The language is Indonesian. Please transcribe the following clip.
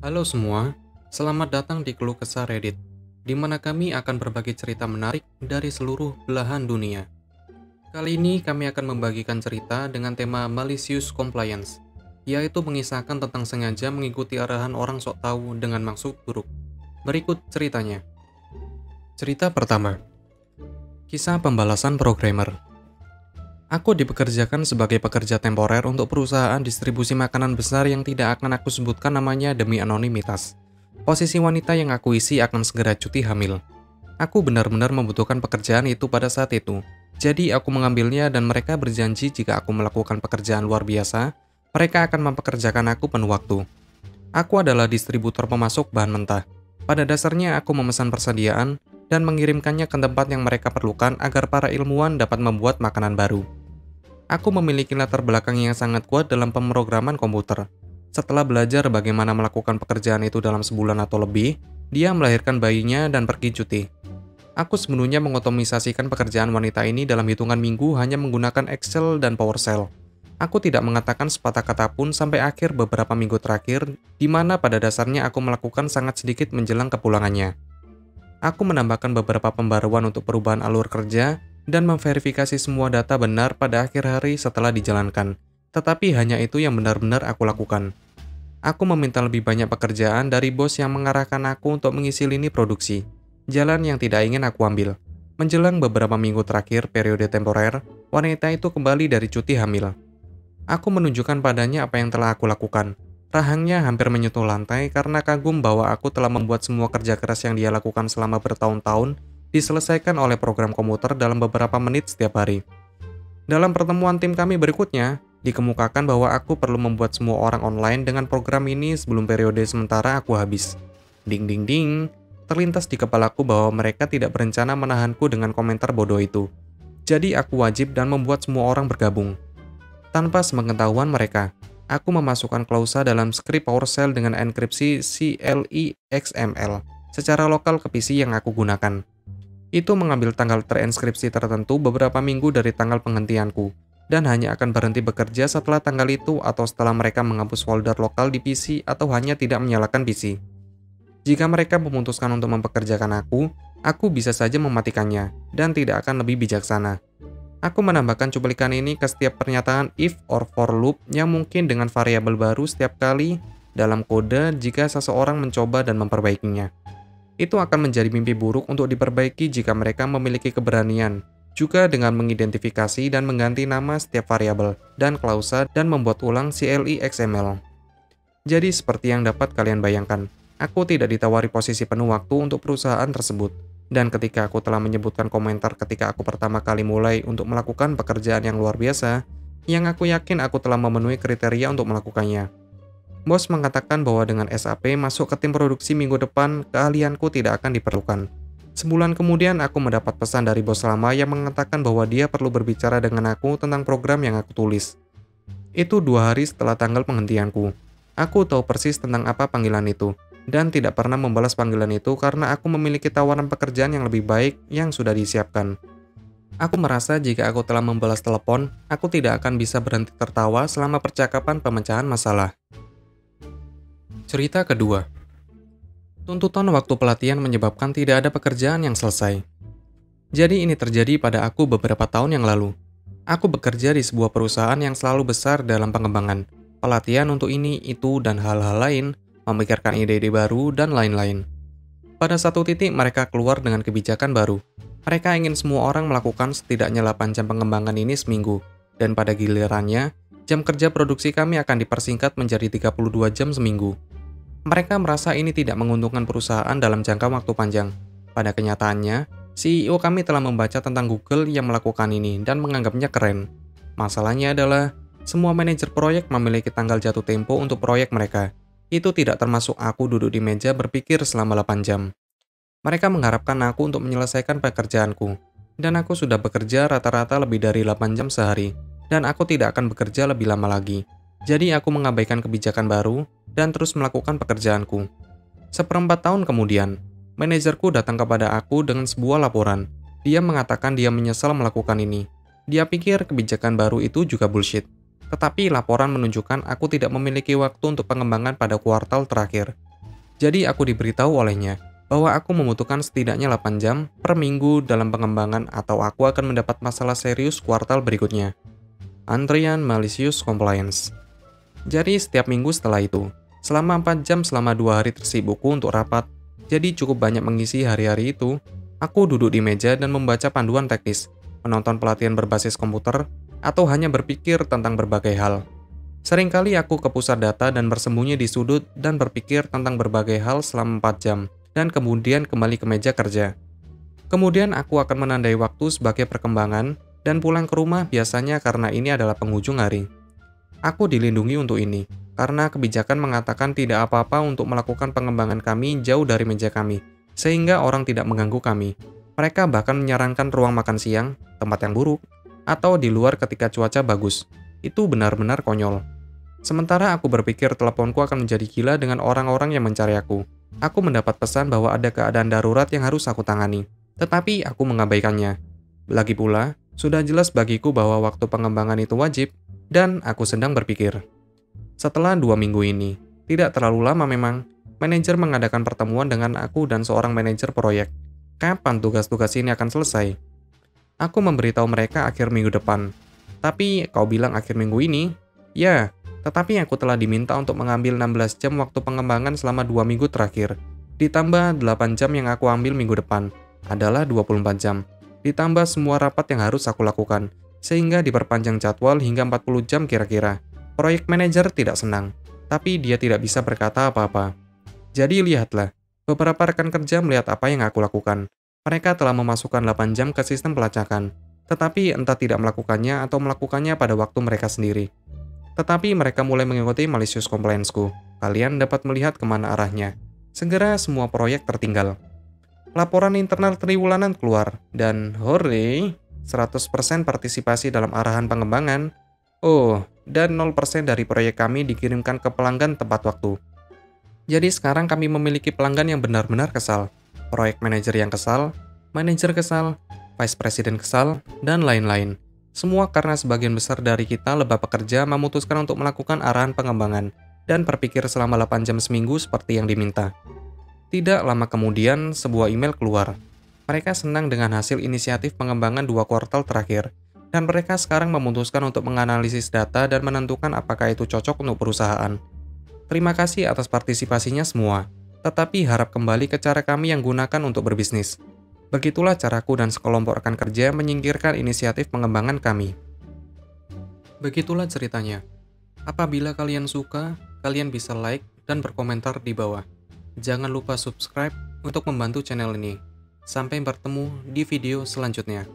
Halo semua, selamat datang di Keluh Kesah Reddit, di mana kami akan berbagi cerita menarik dari seluruh belahan dunia. Kali ini kami akan membagikan cerita dengan tema Malicious Compliance, yaitu mengisahkan tentang sengaja mengikuti arahan orang sok tahu dengan maksud buruk. Berikut ceritanya. Cerita pertama, kisah pembalasan programmer. Aku dipekerjakan sebagai pekerja temporer untuk perusahaan distribusi makanan besar yang tidak akan aku sebutkan namanya demi anonimitas. Posisi wanita yang aku isi akan segera cuti hamil. Aku benar-benar membutuhkan pekerjaan itu pada saat itu. Jadi aku mengambilnya dan mereka berjanji jika aku melakukan pekerjaan luar biasa, mereka akan mempekerjakan aku penuh waktu. Aku adalah distributor pemasok bahan mentah. Pada dasarnya aku memesan persediaan dan mengirimkannya ke tempat yang mereka perlukan agar para ilmuwan dapat membuat makanan baru. Aku memiliki latar belakang yang sangat kuat dalam pemrograman komputer. Setelah belajar bagaimana melakukan pekerjaan itu dalam sebulan atau lebih, dia melahirkan bayinya dan pergi cuti. Aku sepenuhnya mengotomisasikan pekerjaan wanita ini dalam hitungan minggu hanya menggunakan Excel dan PowerShell. Aku tidak mengatakan sepatah kata pun sampai akhir beberapa minggu terakhir, di mana pada dasarnya aku melakukan sangat sedikit menjelang kepulangannya. Aku menambahkan beberapa pembaruan untuk perubahan alur kerja, dan memverifikasi semua data benar pada akhir hari setelah dijalankan. Tetapi hanya itu yang benar-benar aku lakukan. Aku meminta lebih banyak pekerjaan dari bos yang mengarahkan aku untuk mengisi lini produksi. Jalan yang tidak ingin aku ambil. Menjelang beberapa minggu terakhir periode temporer, wanita itu kembali dari cuti hamil. Aku menunjukkan padanya apa yang telah aku lakukan. Rahangnya hampir menyentuh lantai karena kagum bahwa aku telah membuat semua kerja keras yang dia lakukan selama bertahun-tahun diselesaikan oleh program komputer dalam beberapa menit setiap hari. Dalam pertemuan tim kami berikutnya, dikemukakan bahwa aku perlu membuat semua orang online dengan program ini sebelum periode sementara aku habis. Ding ding ding, terlintas di kepalaku bahwa mereka tidak berencana menahanku dengan komentar bodoh itu. Jadi aku wajib dan membuat semua orang bergabung. Tanpa sepengetahuan mereka, aku memasukkan klausa dalam skrip PowerShell dengan enkripsi CLI XML secara lokal ke PC yang aku gunakan. Itu mengambil tanggal terinskripsi tertentu beberapa minggu dari tanggal penghentianku, dan hanya akan berhenti bekerja setelah tanggal itu atau setelah mereka menghapus folder lokal di PC atau hanya tidak menyalakan PC. Jika mereka memutuskan untuk mempekerjakan aku bisa saja mematikannya, dan tidak akan lebih bijaksana. Aku menambahkan cuplikan ini ke setiap pernyataan if or for loop yang mungkin dengan variabel baru setiap kali dalam kode jika seseorang mencoba dan memperbaikinya. Itu akan menjadi mimpi buruk untuk diperbaiki jika mereka memiliki keberanian, juga dengan mengidentifikasi dan mengganti nama setiap variabel dan klausa dan membuat ulang CLI XML. Jadi seperti yang dapat kalian bayangkan, aku tidak ditawari posisi penuh waktu untuk perusahaan tersebut. Dan ketika aku telah menyebutkan komentar ketika aku pertama kali mulai untuk melakukan pekerjaan yang luar biasa, yang aku yakin aku telah memenuhi kriteria untuk melakukannya. Bos mengatakan bahwa dengan SAP masuk ke tim produksi minggu depan, keahlianku tidak akan diperlukan. Sebulan kemudian aku mendapat pesan dari bos lama yang mengatakan bahwa dia perlu berbicara dengan aku tentang program yang aku tulis. Itu 2 hari setelah tanggal penghentianku. Aku tahu persis tentang apa panggilan itu, dan tidak pernah membalas panggilan itu karena aku memiliki tawaran pekerjaan yang lebih baik yang sudah disiapkan. Aku merasa jika aku telah membalas telepon, aku tidak akan bisa berhenti tertawa selama percakapan pemecahan masalah. Cerita kedua. Tuntutan waktu pelatihan menyebabkan tidak ada pekerjaan yang selesai. Jadi ini terjadi pada aku beberapa tahun yang lalu. Aku bekerja di sebuah perusahaan yang selalu besar dalam pengembangan, pelatihan untuk ini, itu, dan hal-hal lain, memikirkan ide-ide baru, dan lain-lain. Pada satu titik mereka keluar dengan kebijakan baru. Mereka ingin semua orang melakukan setidaknya 8 jam pengembangan ini seminggu, dan pada gilirannya, jam kerja produksi kami akan dipersingkat menjadi 32 jam seminggu. Mereka merasa ini tidak menguntungkan perusahaan dalam jangka waktu panjang. Pada kenyataannya, CEO kami telah membaca tentang Google yang melakukan ini dan menganggapnya keren. Masalahnya adalah, semua manajer proyek memiliki tanggal jatuh tempo untuk proyek mereka. Itu tidak termasuk aku duduk di meja berpikir selama 8 jam. Mereka mengharapkan aku untuk menyelesaikan pekerjaanku. Dan aku sudah bekerja rata-rata lebih dari 8 jam sehari. Dan aku tidak akan bekerja lebih lama lagi. Jadi aku mengabaikan kebijakan baru dan terus melakukan pekerjaanku. 1/4 tahun kemudian, manajerku datang kepada aku dengan sebuah laporan. Dia mengatakan dia menyesal melakukan ini. Dia pikir kebijakan baru itu juga bullshit. Tetapi laporan menunjukkan aku tidak memiliki waktu untuk pengembangan pada kuartal terakhir. Jadi aku diberitahu olehnya bahwa aku membutuhkan setidaknya 8 jam per minggu dalam pengembangan atau aku akan mendapat masalah serius kuartal berikutnya. Antrian malicious compliance. Jadi setiap minggu setelah itu, selama 4 jam selama 2 hari tersibukku untuk rapat, jadi cukup banyak mengisi hari-hari itu, aku duduk di meja dan membaca panduan teknis, menonton pelatihan berbasis komputer, atau hanya berpikir tentang berbagai hal. Seringkali aku ke pusat data dan bersembunyi di sudut dan berpikir tentang berbagai hal selama 4 jam, dan kemudian kembali ke meja kerja. Kemudian aku akan menandai waktu sebagai perkembangan, dan pulang ke rumah biasanya karena ini adalah penghujung hari. Aku dilindungi untuk ini, karena kebijakan mengatakan tidak apa-apa untuk melakukan pengembangan kami jauh dari meja kami, sehingga orang tidak mengganggu kami. Mereka bahkan menyarankan ruang makan siang, tempat yang buruk, atau di luar ketika cuaca bagus. Itu benar-benar konyol. Sementara aku berpikir teleponku akan menjadi gila dengan orang-orang yang mencari aku. Aku mendapat pesan bahwa ada keadaan darurat yang harus aku tangani, tetapi aku mengabaikannya. Lagi pula, sudah jelas bagiku bahwa waktu pengembangan itu wajib, dan aku sedang berpikir. Setelah 2 minggu ini, tidak terlalu lama memang, manajer mengadakan pertemuan dengan aku dan seorang manajer proyek. Kapan tugas-tugas ini akan selesai? Aku memberitahu mereka akhir minggu depan. Tapi kau bilang akhir minggu ini? Ya, tetapi aku telah diminta untuk mengambil 16 jam waktu pengembangan selama 2 minggu terakhir. Ditambah 8 jam yang aku ambil minggu depan, adalah 24 jam. Ditambah semua rapat yang harus aku lakukan, sehingga diperpanjang jadwal hingga 40 jam kira-kira. Proyek manajer tidak senang, tapi dia tidak bisa berkata apa-apa. Jadi lihatlah, beberapa rekan kerja melihat apa yang aku lakukan. Mereka telah memasukkan 8 jam ke sistem pelacakan, tetapi entah tidak melakukannya atau melakukannya pada waktu mereka sendiri. Tetapi mereka mulai mengikuti malicious compliance-ku. Kalian dapat melihat kemana arahnya. Segera semua proyek tertinggal. Laporan internal triwulan keluar, dan hore, 100% partisipasi dalam arahan pengembangan. Oh, dan 0% dari proyek kami dikirimkan ke pelanggan tepat waktu. Jadi sekarang kami memiliki pelanggan yang benar-benar kesal. Proyek manajer yang kesal, manajer kesal, vice president kesal, dan lain-lain. Semua karena sebagian besar dari kita lebah pekerja memutuskan untuk melakukan arahan pengembangan dan berpikir selama 8 jam seminggu seperti yang diminta. Tidak lama kemudian, sebuah email keluar. Mereka senang dengan hasil inisiatif pengembangan 2 kuartal terakhir, dan mereka sekarang memutuskan untuk menganalisis data dan menentukan apakah itu cocok untuk perusahaan. Terima kasih atas partisipasinya semua, tetapi harap kembali ke cara kami yang gunakan untuk berbisnis. Begitulah caraku dan sekelompok rekan kerja menyingkirkan inisiatif pengembangan kami. Begitulah ceritanya. Apabila kalian suka, kalian bisa like dan berkomentar di bawah. Jangan lupa subscribe untuk membantu channel ini. Sampai bertemu di video selanjutnya.